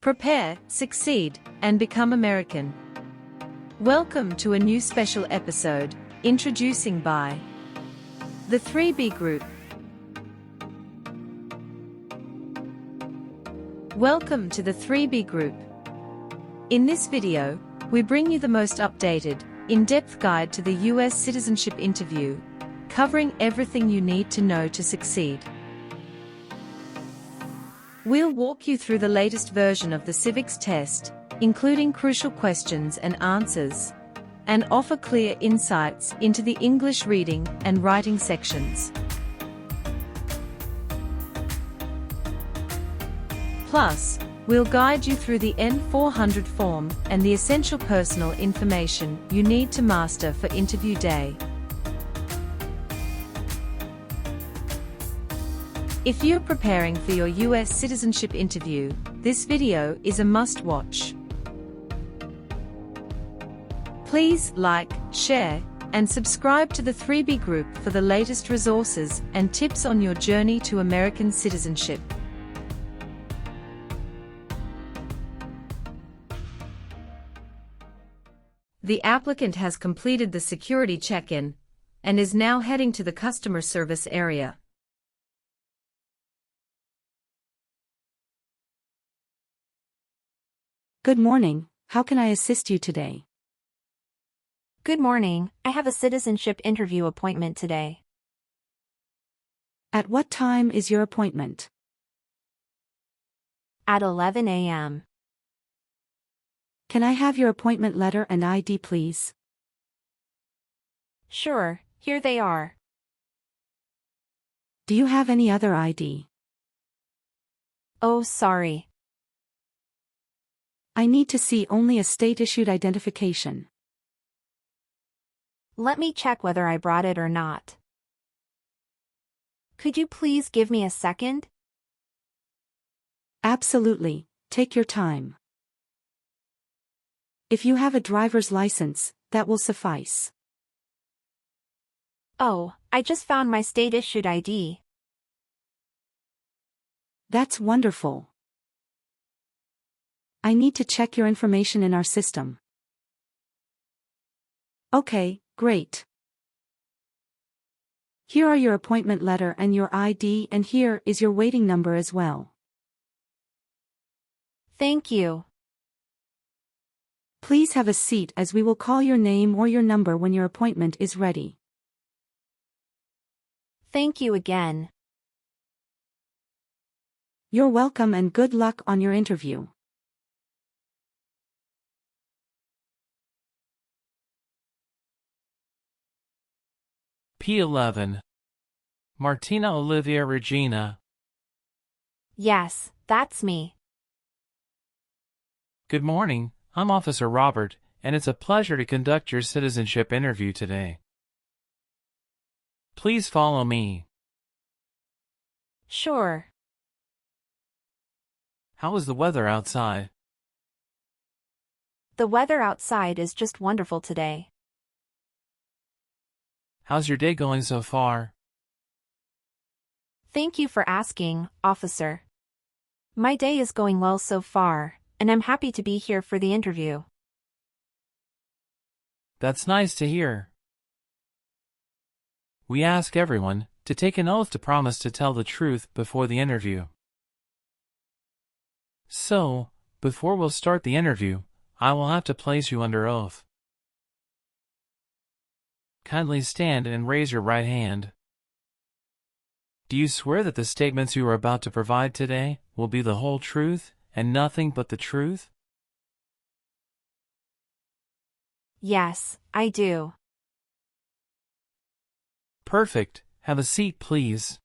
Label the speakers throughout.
Speaker 1: Prepare, succeed, and become American. Welcome to a new special episode, introducing by the 3B Group. Welcome to the 3B Group. In this video, we bring you the most updated, in-depth guide to the US citizenship interview, covering everything you need to know to succeed. We'll walk you through the latest version of the civics test, including crucial questions and answers, and offer clear insights into the English reading and writing sections. Plus, we'll guide you through the N-400 form and the essential personal information you need to master for interview day. If you're preparing for your US citizenship interview, this video is a must-watch. Please like, share, and subscribe to the 3B Group for the latest resources and tips on your journey to American citizenship. The applicant has completed the security check-in and is now heading to the customer service area.
Speaker 2: Good morning. How can I assist you today?
Speaker 3: Good morning. I have a citizenship interview appointment today.
Speaker 2: At what time is your appointment?
Speaker 3: At 11 a.m.
Speaker 2: Can I have your appointment letter and ID, please?
Speaker 3: Sure, here they are.
Speaker 2: Do you have any other ID?
Speaker 3: Oh, sorry.
Speaker 2: I need to see only a state-issued identification.
Speaker 3: Let me check whether I brought it or not. Could you please give me a second?
Speaker 2: Absolutely. Take your time. If you have a driver's license, that will suffice.
Speaker 3: Oh, I just found my state-issued ID.
Speaker 2: That's wonderful. I need to check your information in our system. Okay, great. Here are your appointment letter and your ID, and here is your waiting number as well.
Speaker 3: Thank you.
Speaker 2: Please have a seat as we will call your name or your number when your appointment is ready.
Speaker 3: Thank you again.
Speaker 2: You're welcome and good luck on your interview.
Speaker 4: P11. Martina Olivia Regina.
Speaker 3: Yes, that's me.
Speaker 4: Good morning, I'm Officer Robert, and it's a pleasure to conduct your citizenship interview today. Please follow me.
Speaker 3: Sure.
Speaker 4: How is the weather outside?
Speaker 3: The weather outside is just wonderful today.
Speaker 4: How's your day going so far?
Speaker 3: Thank you for asking, officer. My day is going well so far, and I'm happy to be here for the interview.
Speaker 4: That's nice to hear. We ask everyone to take an oath to promise to tell the truth before the interview. So, before we'll start the interview, I will have to place you under oath. Kindly stand and raise your right hand. Do you swear that the statements you are about to provide today will be the whole truth and nothing but the truth?
Speaker 3: Yes, I do.
Speaker 4: Perfect. Have a seat, please.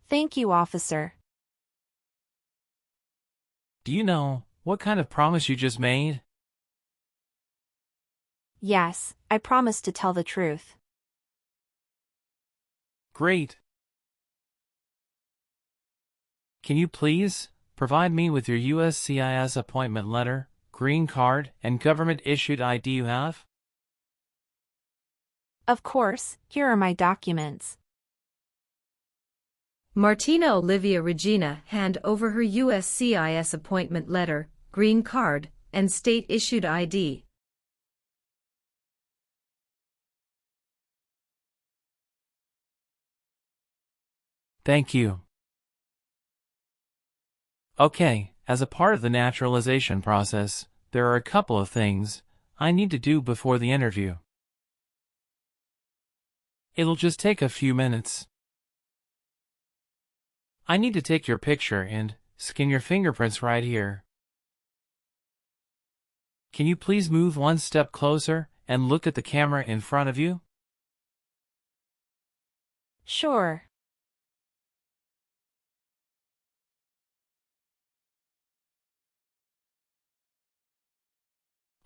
Speaker 3: Thank you, officer.
Speaker 4: Do you know what kind of promise you just made?
Speaker 3: Yes, I promise to tell the truth.
Speaker 4: Great. Can you please provide me with your USCIS appointment letter, green card, and government-issued ID you have?
Speaker 3: Of course, here are my documents.
Speaker 1: Martina Olivia Regina hand over her USCIS appointment letter, green card, and state-issued ID.
Speaker 4: Thank you. Okay, as a part of the naturalization process, there are a couple of things I need to do before the interview. It'll just take a few minutes. I need to take your picture and scan your fingerprints right here. Can you please move one step closer and look at the camera in front of you?
Speaker 3: Sure.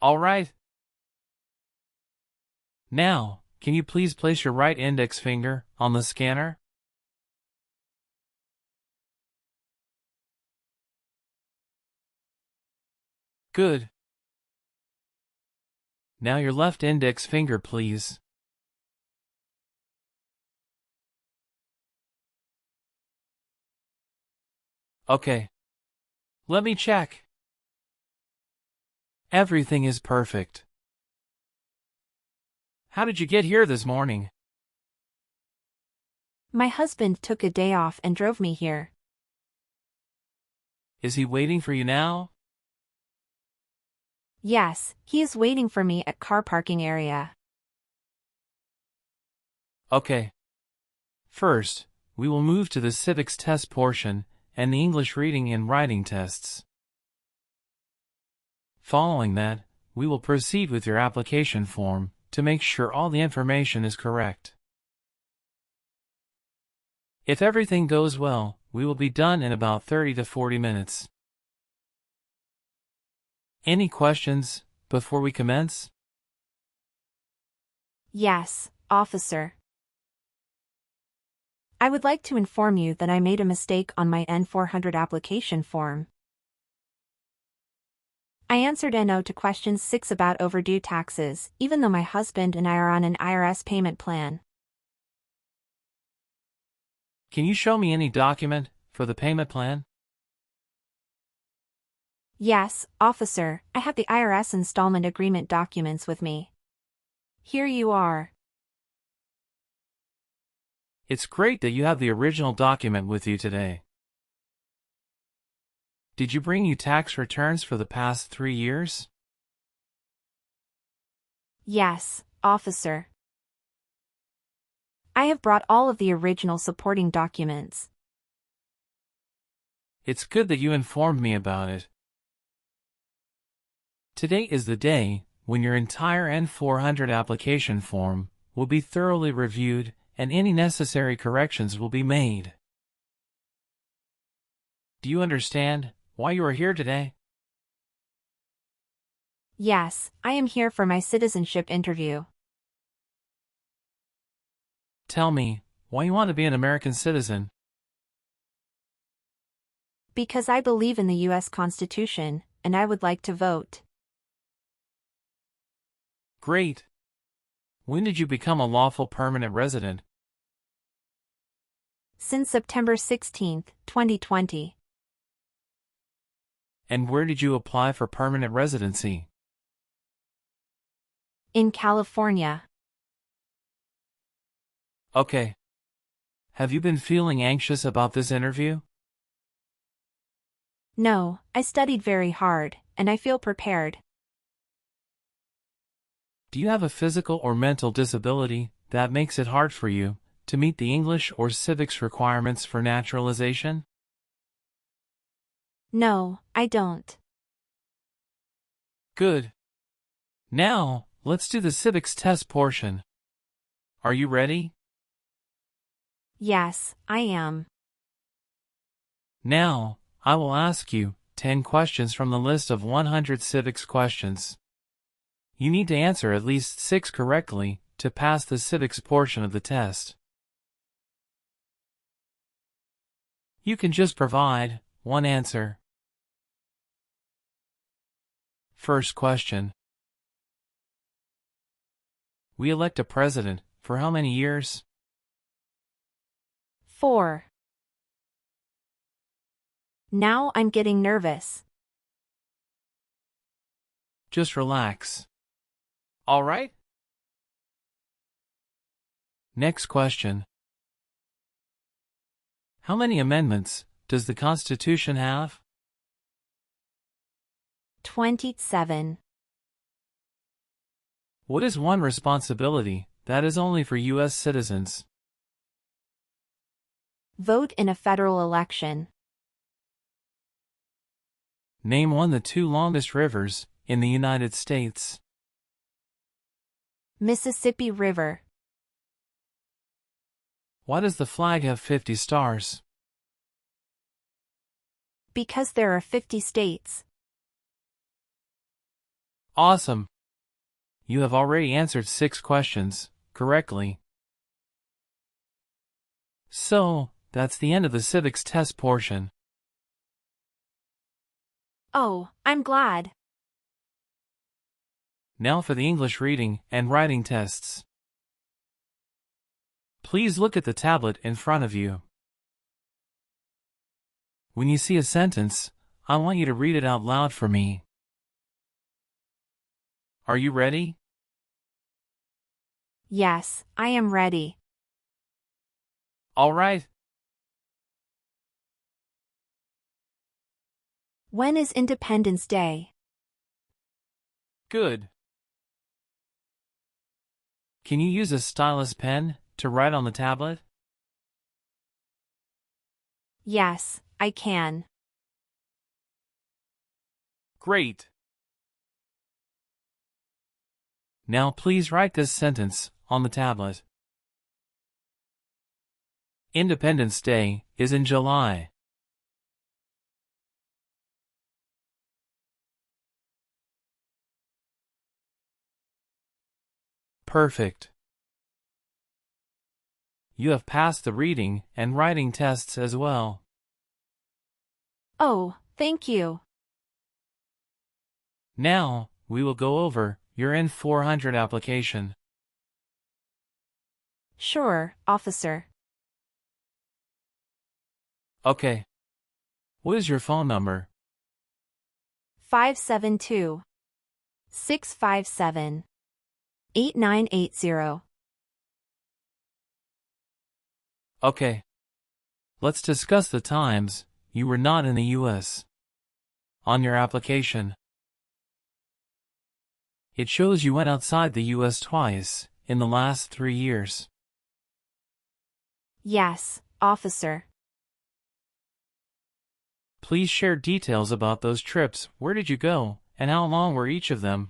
Speaker 4: All right. Now, can you please place your right index finger on the scanner? Good. Now your left index finger, please. Okay. Let me check. Everything is perfect. How did you get here this morning?
Speaker 3: My husband took a day off and drove me here.
Speaker 4: Is he waiting for you now?
Speaker 3: Yes, he is waiting for me at car parking area.
Speaker 4: Okay. First, we will move to the civics test portion and the English reading and writing tests. Following that, we will proceed with your application form to make sure all the information is correct. If everything goes well, we will be done in about 30 to 40 minutes. Any questions before we commence?
Speaker 3: Yes, officer. I would like to inform you that I made a mistake on my N-400 application form. I answered no to question 6 about overdue taxes, even though my husband and I are on an IRS payment plan.
Speaker 4: Can you show me any document for the payment plan?
Speaker 3: Yes, officer, I have the IRS installment agreement documents with me. Here you are.
Speaker 4: It's great that you have the original document with you today. Did you bring you tax returns for the past 3 years?
Speaker 3: Yes, officer. I have brought all of the original supporting documents.
Speaker 4: It's good that you informed me about it. Today is the day when your entire N-400 application form will be thoroughly reviewed and any necessary corrections will be made. Do you understand why you are here today?
Speaker 3: Yes, I am here for my citizenship interview.
Speaker 4: Tell me why you want to be an American citizen.
Speaker 3: Because I believe in the U.S. Constitution, and I would like to vote.
Speaker 4: Great. When did you become a lawful permanent resident?
Speaker 3: Since September 16, 2020.
Speaker 4: And where did you apply for permanent residency?
Speaker 3: In California.
Speaker 4: Okay. Have you been feeling anxious about this interview?
Speaker 3: No, I studied very hard, and I feel prepared.
Speaker 4: Do you have a physical or mental disability that makes it hard for you to meet the English or civics requirements for naturalization?
Speaker 3: No, I don't.
Speaker 4: Good. Now, let's do the civics test portion. Are you ready?
Speaker 3: Yes, I am.
Speaker 4: Now, I will ask you 10 questions from the list of 100 civics questions. You need to answer at least 6 correctly to pass the civics portion of the test. You can just provide one answer. First question. We elect a president for how many years?
Speaker 3: 4. Now I'm getting nervous.
Speaker 4: Just relax. All right? Next question. How many amendments does the Constitution have?
Speaker 3: 27.
Speaker 4: What is one responsibility that is only for U.S. citizens?
Speaker 3: Vote in a federal election.
Speaker 4: Name one of the two longest rivers in the United States.
Speaker 3: Mississippi River.
Speaker 4: Why does the flag have 50 stars?
Speaker 3: Because there are 50 states.
Speaker 4: Awesome! You have already answered 6 questions correctly. So, that's the end of the civics test portion.
Speaker 3: Oh, I'm glad.
Speaker 4: Now for the English reading and writing tests. Please look at the tablet in front of you. When you see a sentence, I want you to read it out loud for me. Are you ready?
Speaker 3: Yes, I am ready.
Speaker 4: All right.
Speaker 3: When is Independence Day?
Speaker 4: Good. Can you use a stylus pen to write on the tablet?
Speaker 3: Yes, I can.
Speaker 4: Great. Now please write this sentence on the tablet. Independence Day is in July. Perfect. You have passed the reading and writing tests as well.
Speaker 3: Oh, thank you.
Speaker 4: Now, we will go over your N-400 application.
Speaker 3: Sure, officer.
Speaker 4: Okay. What is your phone number?
Speaker 3: 572-657-8980.
Speaker 4: Okay. Let's discuss the times you were not in the U.S. on your application. It shows you went outside the U.S. twice in the last 3 years.
Speaker 3: Yes, officer.
Speaker 4: Please share details about those trips. Where did you go, and how long were each of them?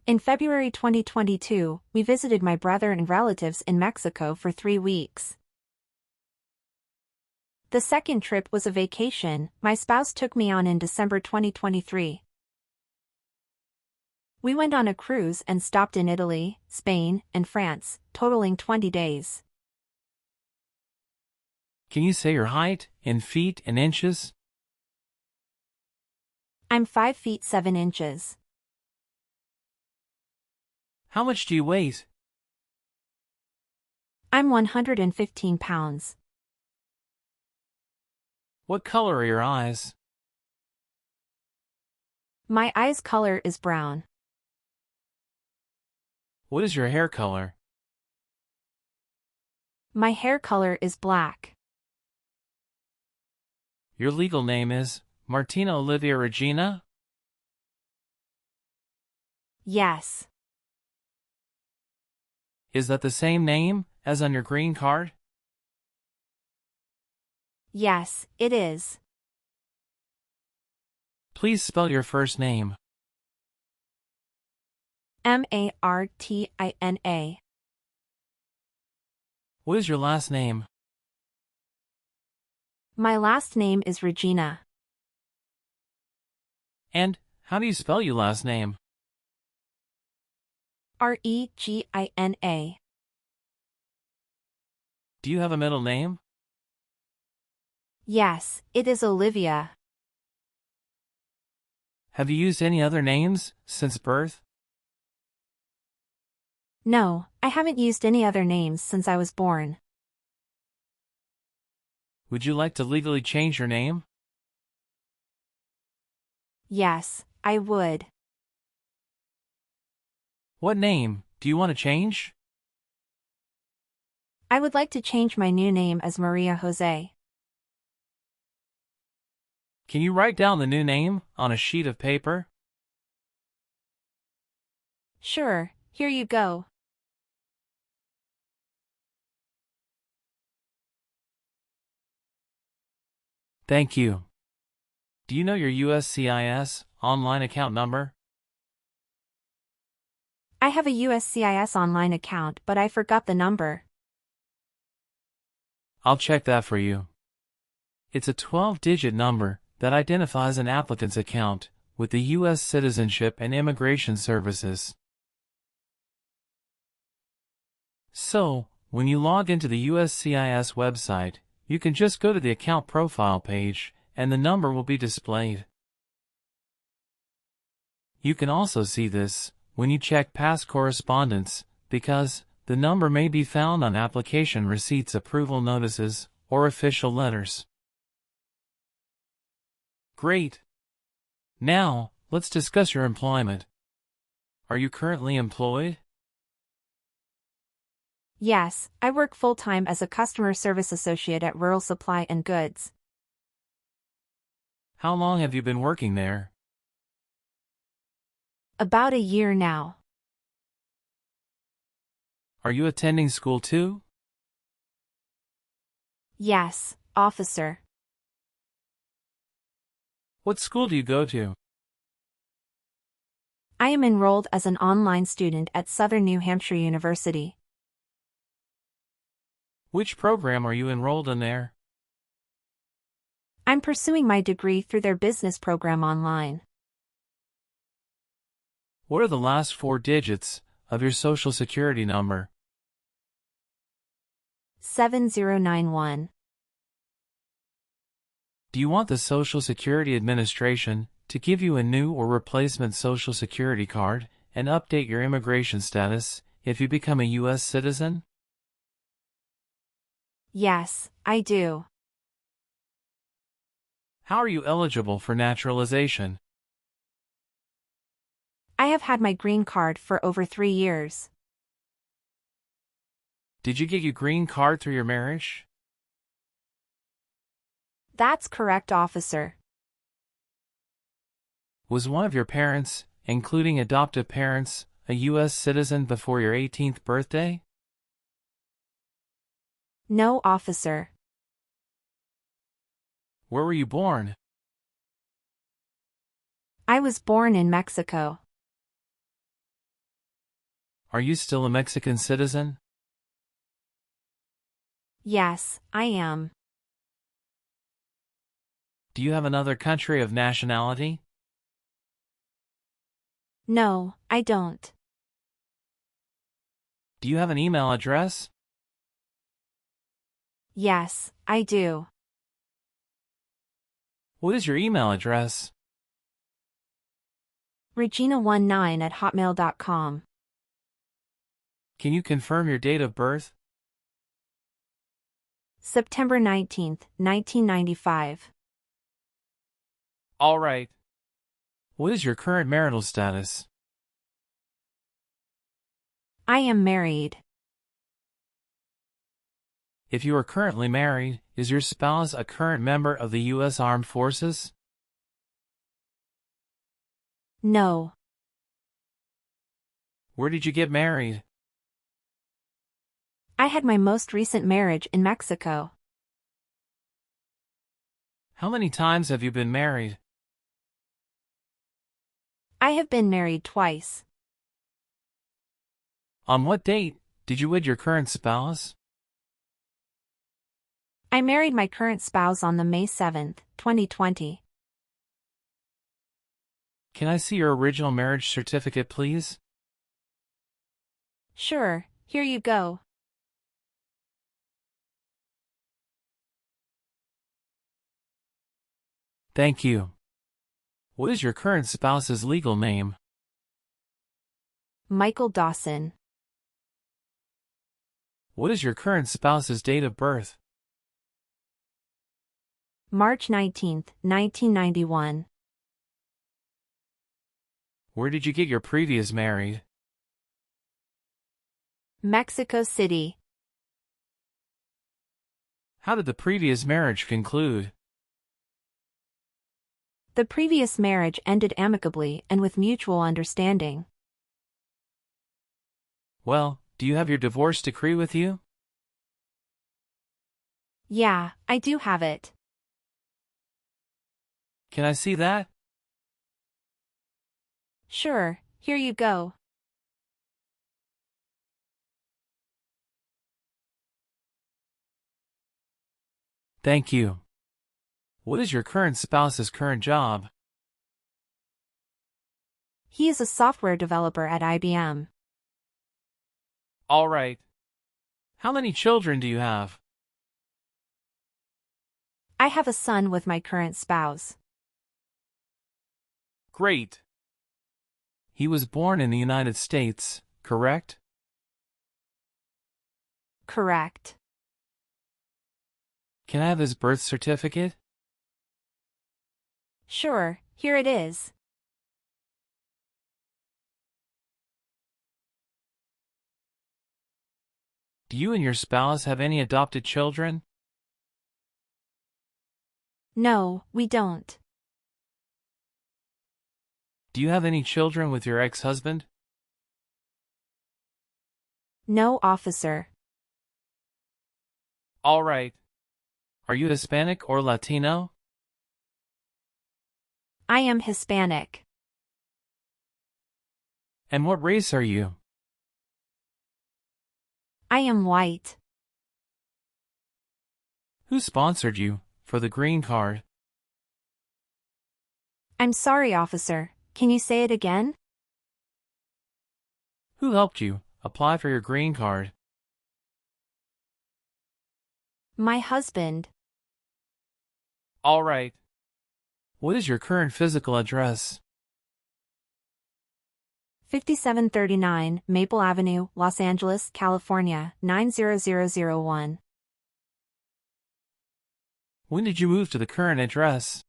Speaker 3: In February 2022, we visited my brother and relatives in Mexico for 3 weeks. The second trip was a vacation my spouse took me on in December 2023. We went on a cruise and stopped in Italy, Spain, and France, totaling 20 days.
Speaker 4: Can you say your height in feet and inches?
Speaker 3: I'm 5 feet 7 inches.
Speaker 4: How much do you weigh?
Speaker 3: I'm 115 pounds.
Speaker 4: What color are your eyes?
Speaker 3: My eyes color is brown.
Speaker 4: What is your hair color?
Speaker 3: My hair color is black.
Speaker 4: Your legal name is Martina Olivia Regina?
Speaker 3: Yes.
Speaker 4: Is that the same name as on your green card?
Speaker 3: Yes, it is.
Speaker 4: Please spell your first name.
Speaker 3: Martina.
Speaker 4: What is your last name?
Speaker 3: My last name is Regina.
Speaker 4: And how do you spell your last name?
Speaker 3: Regina.
Speaker 4: Do you have a middle name?
Speaker 3: Yes, it is Olivia.
Speaker 4: Have you used any other names since birth?
Speaker 3: No, I haven't used any other names since I was born.
Speaker 4: Would you like to legally change your name?
Speaker 3: Yes, I would.
Speaker 4: What name do you want to change?
Speaker 3: I would like to change my new name as Maria Jose.
Speaker 4: Can you write down the new name on a sheet of paper?
Speaker 3: Sure, here you go.
Speaker 4: Thank you. Do you know your USCIS online account number?
Speaker 3: I have a USCIS online account, but I forgot the number.
Speaker 4: I'll check that for you. It's a 12-digit number that identifies an applicant's account with the U.S. Citizenship and Immigration Services. So, when you log into the USCIS website, you can just go to the account profile page and the number will be displayed. You can also see this when you check past correspondence because the number may be found on application receipts, approval notices, or official letters. Great! Now, let's discuss your employment. Are you currently employed?
Speaker 3: Yes, I work full-time as a customer service associate at Rural Supply and Goods.
Speaker 4: How long have you been working there?
Speaker 3: About a year now.
Speaker 4: Are you attending school too?
Speaker 3: Yes, officer.
Speaker 4: What school do you go to?
Speaker 3: I am enrolled as an online student at Southern New Hampshire University.
Speaker 4: Which program are you enrolled in there?
Speaker 3: I'm pursuing my degree through their business program online.
Speaker 4: What are the last 4 digits of your social security number?
Speaker 3: 7091.
Speaker 4: Do you want the Social Security Administration to give you a new or replacement Social Security card and update your immigration status if you become a U.S. citizen?
Speaker 3: Yes, I do.
Speaker 4: How are you eligible for naturalization?
Speaker 3: I have had my green card for over 3 years.
Speaker 4: Did you get your green card through your marriage?
Speaker 3: That's correct, officer.
Speaker 4: Was one of your parents, including adoptive parents, a U.S. citizen before your 18th birthday?
Speaker 3: No, officer.
Speaker 4: Where were you born?
Speaker 3: I was born in Mexico.
Speaker 4: Are you still a Mexican citizen?
Speaker 3: Yes, I am.
Speaker 4: Do you have another country of nationality?
Speaker 3: No, I don't.
Speaker 4: Do you have an email address?
Speaker 3: Yes, I do.
Speaker 4: What is your email address?
Speaker 3: Regina19@hotmail.com.
Speaker 4: Can you confirm your date of birth?
Speaker 3: September 19th, 1995.
Speaker 4: All right. What is your current marital status?
Speaker 3: I am married.
Speaker 4: If you are currently married, is your spouse a current member of the U.S. Armed Forces?
Speaker 3: No.
Speaker 4: Where did you get married?
Speaker 3: I had my most recent marriage in Mexico.
Speaker 4: How many times have you been married?
Speaker 3: I have been married twice.
Speaker 4: On what date did you wed your current spouse?
Speaker 3: I married my current spouse on the May 7th, 2020.
Speaker 4: Can I see your original marriage certificate, please?
Speaker 3: Sure, here you go.
Speaker 4: Thank you. What is your current spouse's legal name?
Speaker 3: Michael Dawson.
Speaker 4: What is your current spouse's date of birth?
Speaker 3: March 19, 1991.
Speaker 4: Where did you get your previous married?
Speaker 3: Mexico City.
Speaker 4: How did the previous marriage conclude?
Speaker 3: The previous marriage ended amicably and with mutual understanding.
Speaker 4: Well, do you have your divorce decree with you?
Speaker 3: Yeah, I do have it.
Speaker 4: Can I see that?
Speaker 3: Sure, here you go.
Speaker 4: Thank you. What is your current spouse's current job?
Speaker 3: He is a software developer at IBM.
Speaker 4: All right. How many children do you have?
Speaker 3: I have a son with my current spouse.
Speaker 4: Great. He was born in the United States, correct?
Speaker 3: Correct.
Speaker 4: Can I have his birth certificate?
Speaker 3: Sure, here it is.
Speaker 4: Do you and your spouse have any adopted children?
Speaker 3: No, we don't.
Speaker 4: Do you have any children with your ex-husband?
Speaker 3: No, officer.
Speaker 4: All right. Are you Hispanic or Latino?
Speaker 3: I am Hispanic.
Speaker 4: And what race are you?
Speaker 3: I am white.
Speaker 4: Who sponsored you for the green card?
Speaker 3: I'm sorry, officer. Can you say it again?
Speaker 4: Who helped you apply for your green card?
Speaker 3: My husband.
Speaker 4: All right. What is your current physical address?
Speaker 3: 5739 Maple Avenue, Los Angeles, California, 90001.
Speaker 4: When did you move to the current address?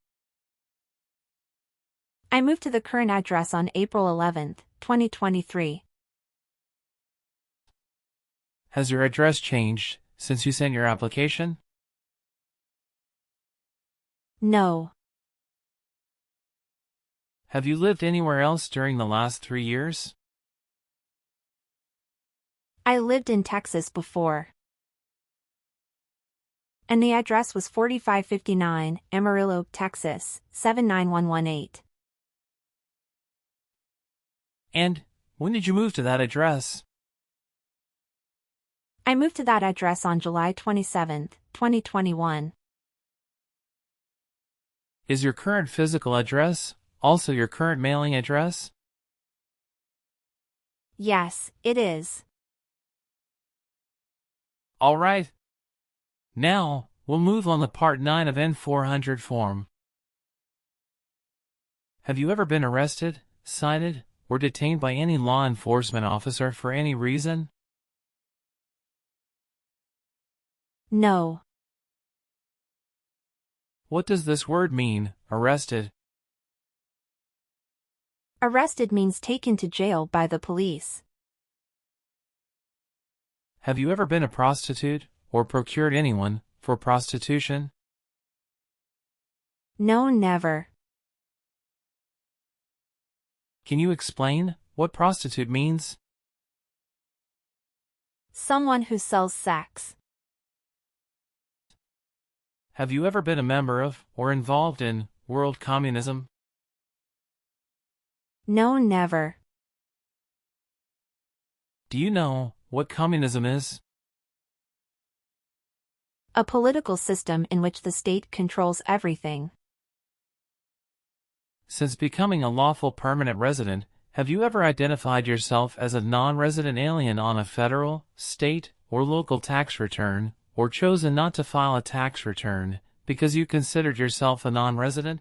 Speaker 3: I moved to the current address on April 11, 2023.
Speaker 4: Has your address changed since you sent your application?
Speaker 3: No.
Speaker 4: Have you lived anywhere else during the last 3 years?
Speaker 3: I lived in Texas before. And the address was 4559 Amarillo, Texas, 79118.
Speaker 4: And when did you move to that address?
Speaker 3: I moved to that address on July 27, 2021.
Speaker 4: Is your current physical address also your current mailing address?
Speaker 3: Yes, it is.
Speaker 4: All right. Now, we'll move on to Part 9 of N-400 form. Have you ever been arrested, cited, or detained by any law enforcement officer for any reason?
Speaker 3: No.
Speaker 4: What does this word mean, arrested?
Speaker 3: Arrested means taken to jail by the police.
Speaker 4: Have you ever been a prostitute, or procured anyone for prostitution?
Speaker 3: No, never.
Speaker 4: Can you explain what prostitute means?
Speaker 3: Someone who sells sex.
Speaker 4: Have you ever been a member of, or involved in, world communism?
Speaker 3: No, never.
Speaker 4: Do you know what communism is?
Speaker 3: A political system in which the state controls everything.
Speaker 4: Since becoming a lawful permanent resident, have you ever identified yourself as a non-resident alien on a federal, state, or local tax return, or chosen not to file a tax return because you considered yourself a non-resident?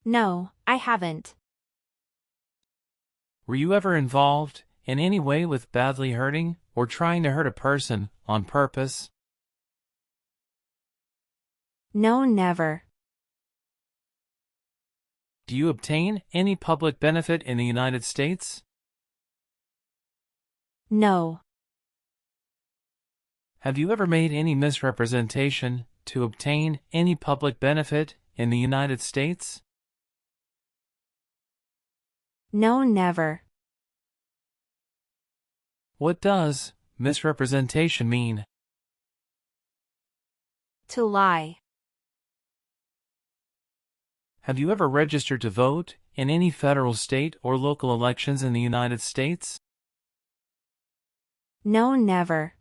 Speaker 3: No, I haven't.
Speaker 4: Were you ever involved, in any way, with badly hurting, or trying to hurt a person, on purpose?
Speaker 3: No, never.
Speaker 4: Do you obtain any public benefit in the United States?
Speaker 3: No.
Speaker 4: Have you ever made any misrepresentation to obtain any public benefit in the United States?
Speaker 3: No, never.
Speaker 4: What does misrepresentation mean?
Speaker 3: To lie.
Speaker 4: Have you ever registered to vote in any federal, state, or local elections in the United States?
Speaker 3: No, never.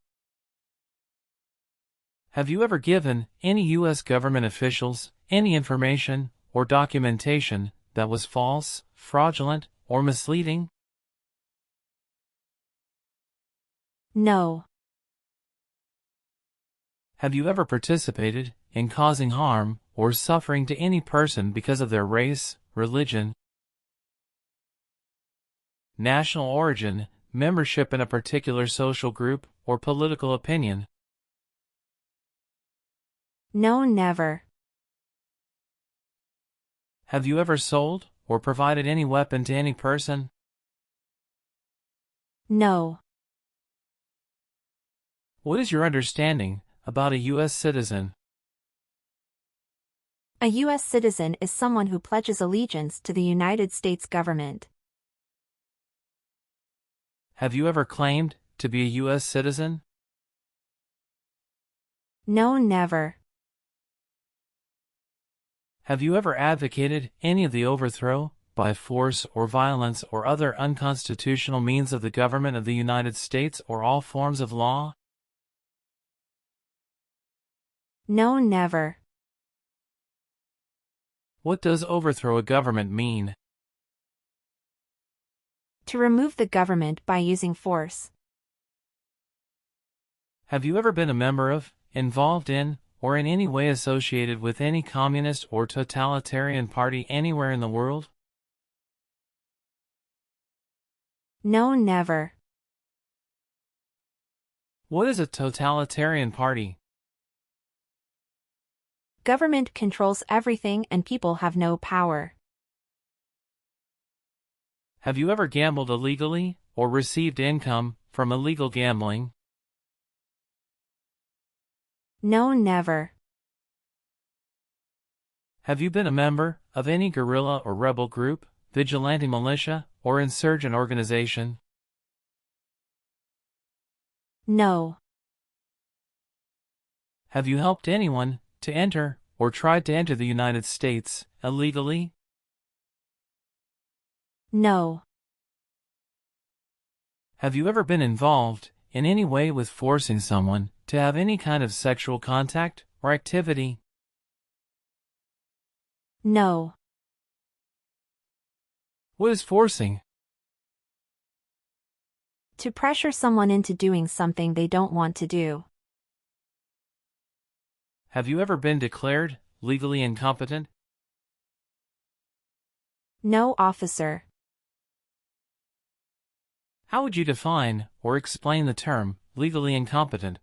Speaker 4: Have you ever given any U.S. government officials any information or documentation that was false, fraudulent, or misleading?
Speaker 3: No.
Speaker 4: Have you ever participated in causing harm or suffering to any person because of their race, religion, national origin, membership in a particular social group, or political opinion?
Speaker 3: No, never.
Speaker 4: Have you ever sold or provided any weapon to any person?
Speaker 3: No.
Speaker 4: What is your understanding about a U.S. citizen?
Speaker 3: A U.S. citizen is someone who pledges allegiance to the United States government.
Speaker 4: Have you ever claimed to be a U.S. citizen?
Speaker 3: No, never.
Speaker 4: Have you ever advocated any of the overthrow, by force or violence or other unconstitutional means of the government of the United States or all forms of law?
Speaker 3: No, never.
Speaker 4: What does overthrow a government mean?
Speaker 3: To remove the government by using force.
Speaker 4: Have you ever been a member of, involved in, or in any way associated with any communist or totalitarian party anywhere in the world?
Speaker 3: No, never.
Speaker 4: What is a totalitarian party?
Speaker 3: Government controls everything and people have no power.
Speaker 4: Have you ever gambled illegally or received income from illegal gambling?
Speaker 3: No, never.
Speaker 4: Have you been a member of any guerrilla or rebel group, vigilante militia, or insurgent organization?
Speaker 3: No.
Speaker 4: Have you helped anyone to enter or tried to enter the United States illegally?
Speaker 3: No.
Speaker 4: Have you ever been involved in any way with forcing someone to have any kind of sexual contact or activity?
Speaker 3: No.
Speaker 4: What is forcing?
Speaker 3: To pressure someone into doing something they don't want to do.
Speaker 4: Have you ever been declared legally incompetent?
Speaker 3: No, officer.
Speaker 4: How would you define or explain the term legally incompetent?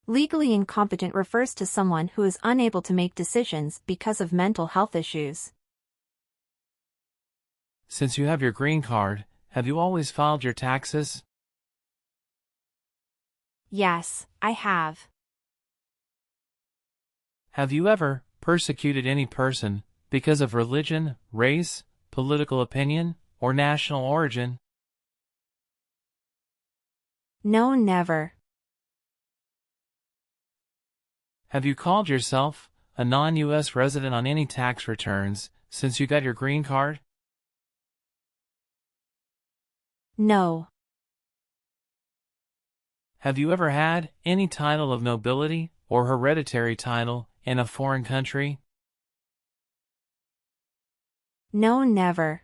Speaker 3: Legally incompetent refers to someone who is unable to make decisions because of mental health issues.
Speaker 4: Since you have your green card, have you always filed your taxes?
Speaker 3: Yes, I have.
Speaker 4: Have you ever persecuted any person because of religion, race, political opinion, or national origin?
Speaker 3: No, never.
Speaker 4: Have you called yourself a non-U.S. resident on any tax returns since you got your green card?
Speaker 3: No.
Speaker 4: Have you ever had any title of nobility or hereditary title in a foreign country?
Speaker 3: No, never.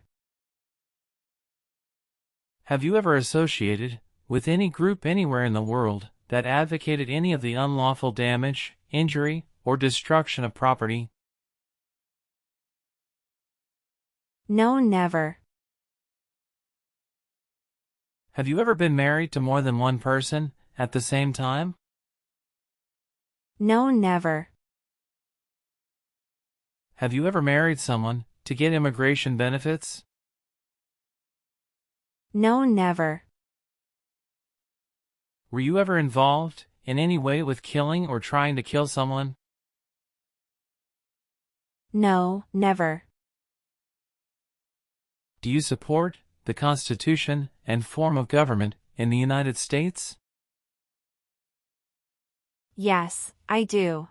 Speaker 4: Have you ever associated with any group anywhere in the world that advocated any of the unlawful damage, injury, or destruction of property?
Speaker 3: No, never.
Speaker 4: Have you ever been married to more than one person at the same time?
Speaker 3: No, never.
Speaker 4: Have you ever married someone to get immigration benefits?
Speaker 3: No, never.
Speaker 4: Were you ever involved in any way with killing or trying to kill someone?
Speaker 3: No, never.
Speaker 4: Do you support the Constitution and form of government in the United States?
Speaker 3: Yes, I do.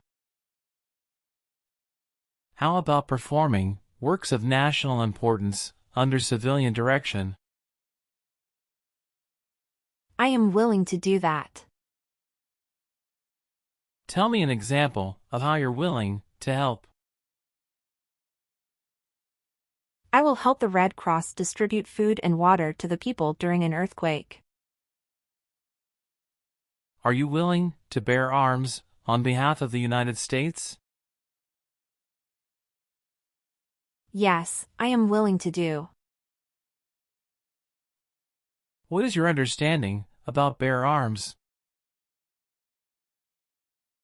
Speaker 4: How about performing works of national importance under civilian direction?
Speaker 3: I am willing to do that.
Speaker 4: Tell me an example of how you're willing to help.
Speaker 3: I will help the Red Cross distribute food and water to the people during an earthquake.
Speaker 4: Are you willing to bear arms on behalf of the United States?
Speaker 3: Yes, I am willing to do.
Speaker 4: What is your understanding about bear arms?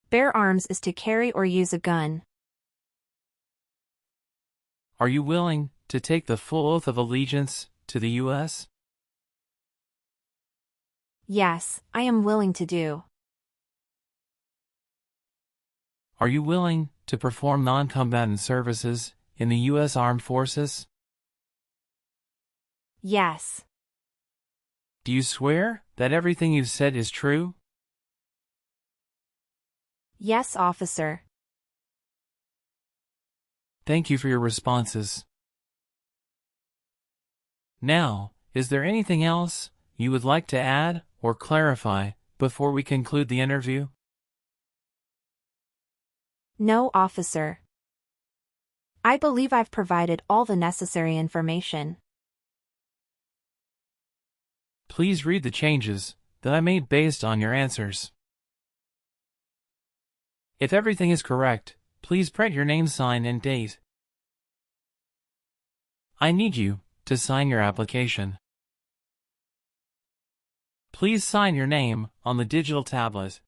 Speaker 3: Bear arms is to carry or use a gun.
Speaker 4: Are you willing to take the full oath of allegiance to the U.S.?
Speaker 3: Yes, I am willing to do.
Speaker 4: Are you willing to perform non-combatant services in the U.S. Armed Forces?
Speaker 3: Yes.
Speaker 4: Do you swear that everything you've said is true?
Speaker 3: Yes, officer.
Speaker 4: Thank you for your responses. Now, is there anything else you would like to add or clarify before we conclude the interview?
Speaker 3: No, officer. I believe I've provided all the necessary information.
Speaker 4: Please read the changes that I made based on your answers. If everything is correct, please print your name, sign, and date. I need you to sign your application. Please sign your name on the digital tablet.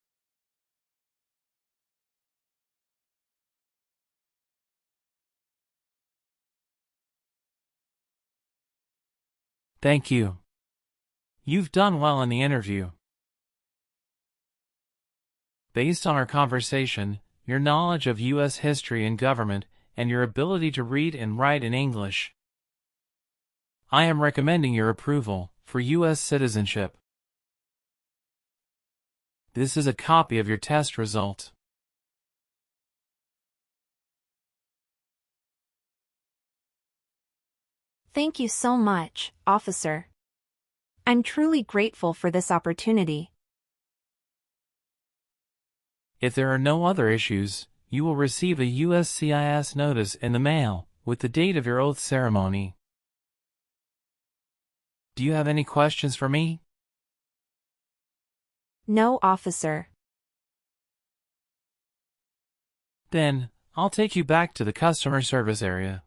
Speaker 4: Thank you. You've done well in the interview. Based on our conversation, your knowledge of U.S. history and government, and your ability to read and write in English, I am recommending your approval for U.S. citizenship. This is a copy of your test result.
Speaker 3: Thank you so much, officer. I'm truly grateful for this opportunity.
Speaker 4: If there are no other issues, you will receive a USCIS notice in the mail with the date of your oath ceremony. Do you have any questions for me?
Speaker 3: No, officer.
Speaker 4: Then, I'll take you back to the customer service area.